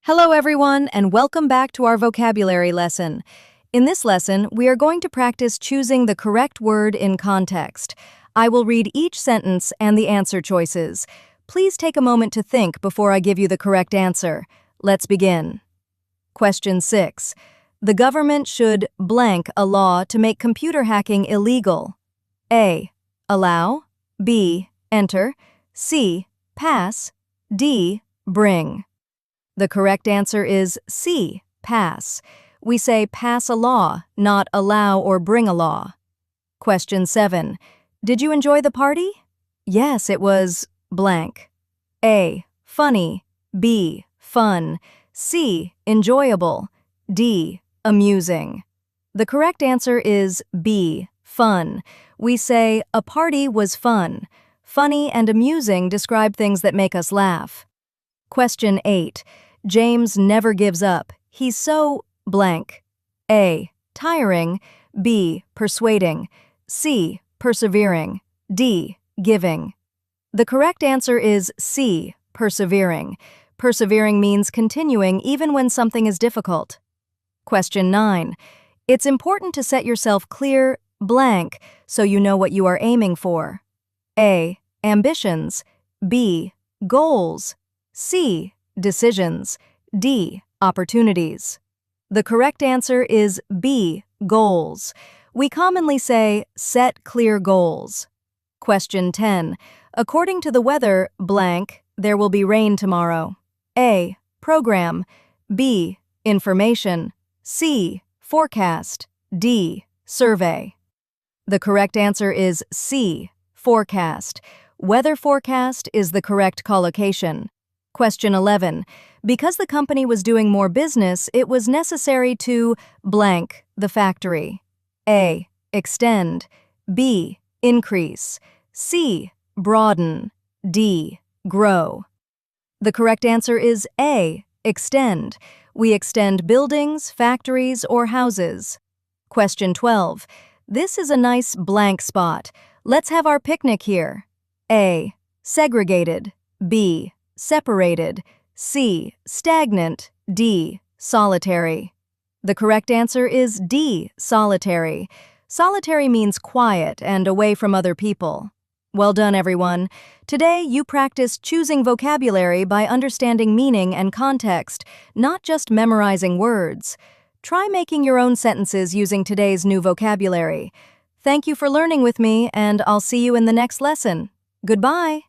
Hello everyone, and welcome back to our vocabulary lesson. In this lesson, we are going to practice choosing the correct word in context. I will read each sentence and the answer choices. Please take a moment to think before I give you the correct answer. Let's begin. Question 6. The government should blank a law to make computer hacking illegal. A. Allow. B. Enter. C. Pass. D. Bring. The correct answer is C, pass. We say pass a law, not allow or bring a law. Question 7. Did you enjoy the party? Yes, it was blank. A. Funny. B. Fun. C. Enjoyable. D. Amusing. The correct answer is B. Fun. We say a party was fun. Funny and amusing describe things that make us laugh. Question 8. James never gives up. He's so blank. A. Tiring. B. Persuading. C. Persevering. D. Giving. The correct answer is C. Persevering. Persevering means continuing even when something is difficult. Question 9. It's important to set yourself clear blank so you know what you are aiming for. A. Ambitions. B. Goals. C. Decisions. D. Opportunities. The correct answer is B. Goals. We commonly say, set clear goals. Question 10. According to the weather, blank, there will be rain tomorrow. A. Program. B. Information. C. Forecast. D. Survey. The correct answer is C. Forecast. Weather forecast is the correct collocation. Question 11. Because the company was doing more business, it was necessary to blank the factory. A. Extend. B. Increase. C. Broaden. D. Grow. The correct answer is A. Extend. We extend buildings, factories, or houses. Question 12. This is a nice blank spot. Let's have our picnic here. A. Segregated. B. Separated. C. Stagnant. D. Solitary. The correct answer is D. Solitary. Solitary means quiet and away from other people. Well done, everyone. Today, you practiced choosing vocabulary by understanding meaning and context, not just memorizing words. Try making your own sentences using today's new vocabulary. Thank you for learning with me, and I'll see you in the next lesson. Goodbye.